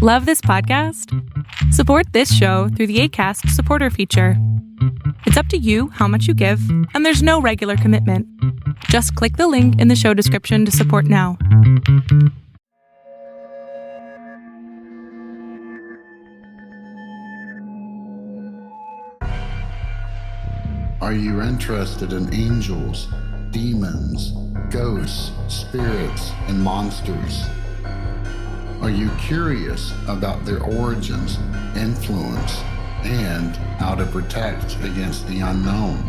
Love this podcast? Support this show through the Acast supporter feature. It's up to you how much you give, and there's no regular commitment. Just click the link in the show description to support now. Are you interested in angels, demons, ghosts, spirits, and monsters? Are you curious about their origins, influence, and how to protect against the unknown?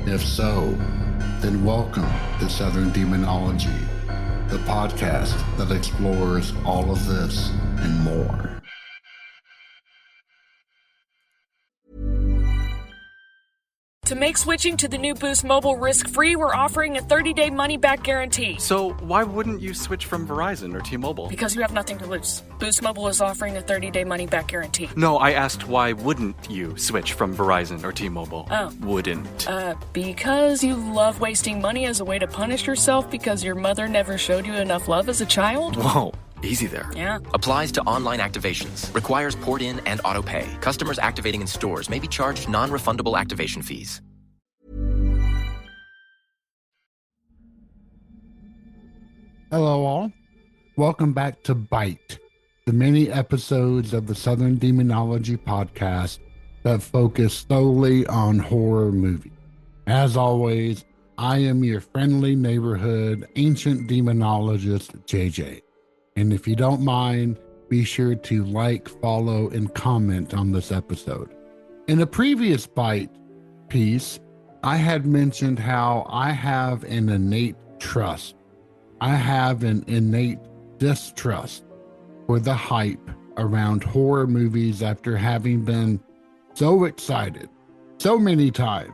If so, then welcome to Southern Demonology, the podcast that explores all of this and more. To make switching to the new Boost Mobile risk-free, we're offering a 30-day money-back guarantee. So why wouldn't you switch from Verizon or T-Mobile? Because you have nothing to lose. Boost Mobile is offering a 30-day money-back guarantee. No, I asked why wouldn't you switch from Verizon or T-Mobile? Oh. Wouldn't. Because you love wasting money as a way to punish yourself because your mother never showed you enough love as a child? Whoa. Easy there. Yeah. Applies to online activations. Requires port in and auto pay. Customers activating in stores may be charged non-refundable activation fees. Hello all. Welcome back to Bite, the mini episodes of the Southern Demonology podcast that focus solely on horror movies. As always, I am your friendly neighborhood ancient demonologist, JJ. And if you don't mind, be sure to like, follow, and comment on this episode. In a previous Bite piece, I had mentioned how I have an innate trust. I have an innate distrust for the hype around horror movies after having been so excited so many times,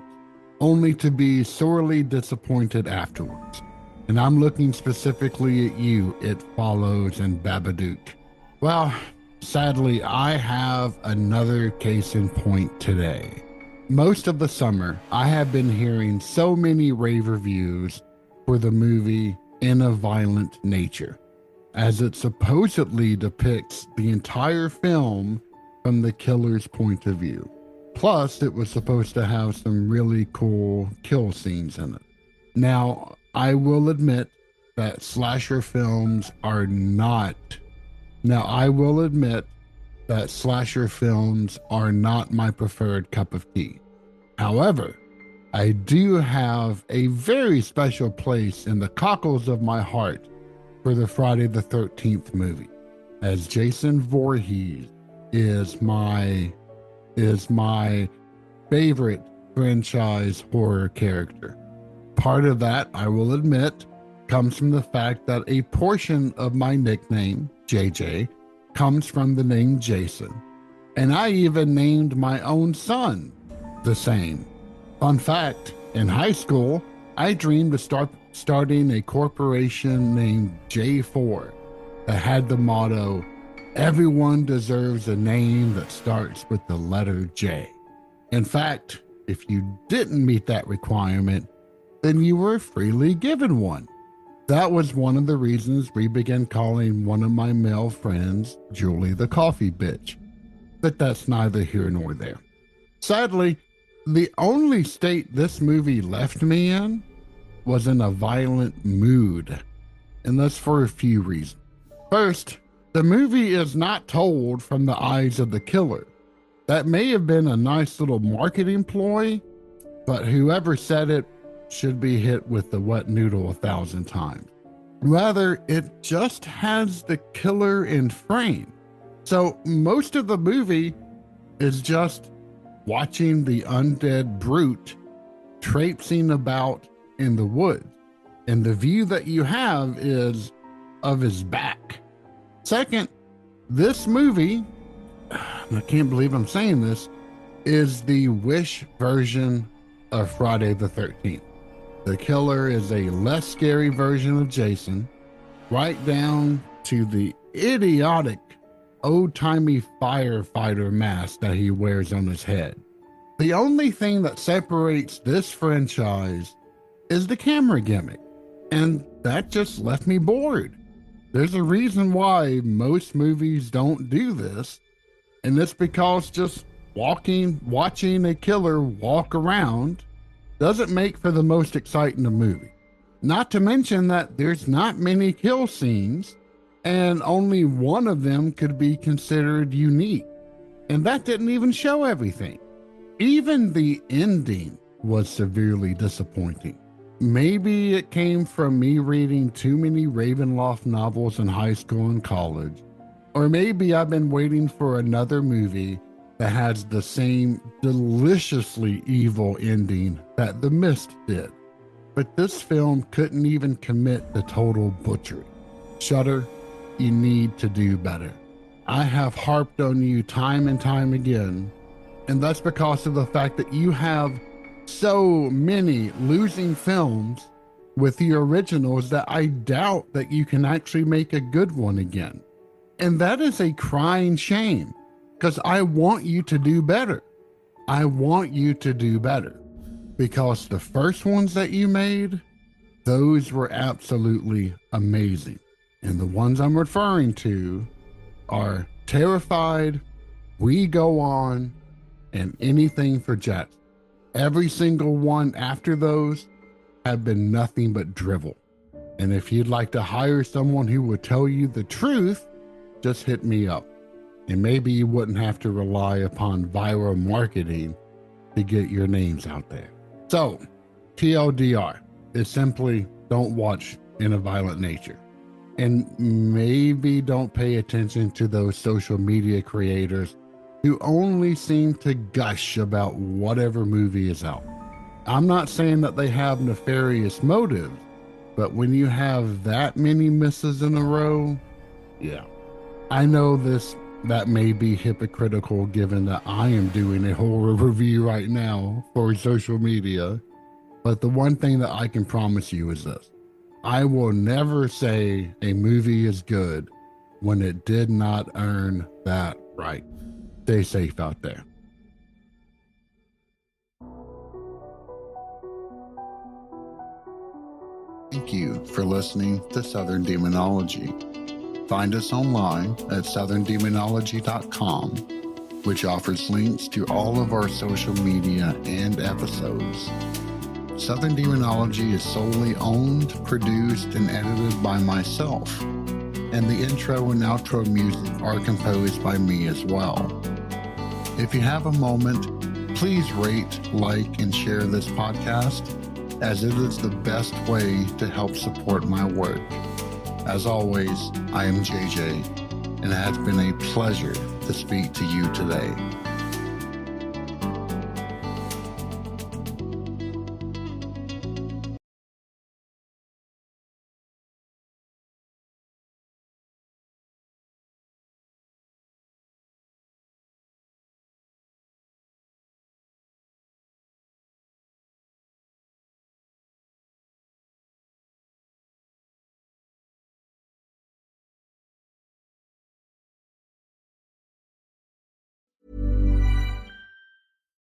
only to be sorely disappointed afterwards. And I'm looking specifically at you, It Follows and Babadook. Well, sadly, I have another case in point today. Most of the summer, I have been hearing so many rave reviews for the movie In a Violent Nature, as it supposedly depicts the entire film from the killer's point of view. Plus, it was supposed to have some really cool kill scenes in it. Now, I will admit that slasher films are not my preferred cup of tea. However, I do have a very special place in the cockles of my heart for the Friday the 13th movie, as Jason Voorhees is my favorite franchise horror character. Part of that, I will admit, comes from the fact that a portion of my nickname, JJ, comes from the name Jason, and I even named my own son the same. Fun fact, in high school, I dreamed of starting a corporation named J4 that had the motto, "Everyone deserves a name that starts with the letter J." In fact, if you didn't meet that requirement, then you were freely given one. That was one of the reasons we began calling one of my male friends Julie the Coffee Bitch. But that's neither here nor there. Sadly, the only state this movie left me in was in a violent mood, and that's for a few reasons. First, the movie is not told from the eyes of the killer. That may have been a nice little marketing ploy, but whoever said it should be hit with the wet noodle 1,000 times. Rather, it just has the killer in frame. So most of the movie is just watching the undead brute traipsing about in the woods. And the view that you have is of his back. Second, this movie, I can't believe I'm saying this, is the Wish version of Friday the 13th. The killer is a less scary version of Jason, right down to the idiotic old-timey firefighter mask that he wears on his head. The only thing that separates this franchise is the camera gimmick, and that just left me bored. There's a reason why most movies don't do this, and it's because just watching a killer walk around doesn't make for the most exciting movie. Not to mention that there's not many kill scenes, and only one of them could be considered unique. And that didn't even show everything. Even the ending was severely disappointing. Maybe it came from me reading too many Ravenloft novels in high school and college, or maybe I've been waiting for another movie that has the same deliciously evil ending that The Mist did. But this film couldn't even commit the total butchery. Shudder, you need to do better. I have harped on you time and time again, and that's because of the fact that you have so many losing films with the originals that I doubt that you can actually make a good one again. And that is a crying shame, because I want you to do better. I want you to do better, because the first ones that you made, those were absolutely amazing. And the ones I'm referring to are Terrified, We Go On, and Anything for Jackson. Every single one after those have been nothing but drivel. And if you'd like to hire someone who will tell you the truth, just hit me up. And maybe you wouldn't have to rely upon viral marketing to get your names out there. So, TLDR is simply don't watch In a Violent Nature. And maybe don't pay attention to those social media creators who only seem to gush about whatever movie is out. I'm not saying that they have nefarious motives, but when you have that many misses in a row, yeah. I know that may be hypocritical given that I am doing a horror review right now for social media, but the one thing that I can promise you is this. I will never say a movie is good when it did not earn that right. Stay safe out there. Thank you for listening to Southern Demonology. Find us online at southerndemonology.com, which offers links to all of our social media and episodes. Southern Demonology is solely owned, produced, and edited by myself, and the intro and outro music are composed by me as well. If you have a moment, please rate, like, and share this podcast, as it is the best way to help support my work. As always, I am JJ, and it has been a pleasure to speak to you today.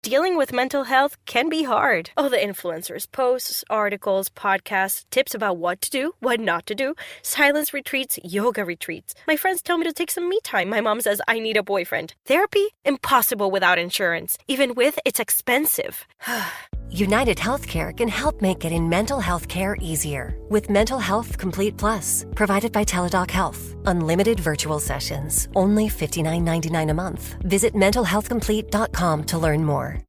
Dealing with mental health can be hard. All the influencers' posts, articles, podcasts, tips about what to do, what not to do, silence retreats, yoga retreats. My friends tell me to take some me time. My mom says I need a boyfriend. Therapy? Impossible without insurance. Even with, it's expensive. United Healthcare can help make getting mental health care easier. With Mental Health Complete Plus, provided by Teladoc Health. Unlimited virtual sessions, only $59.99 a month. Visit mentalhealthcomplete.com to learn more.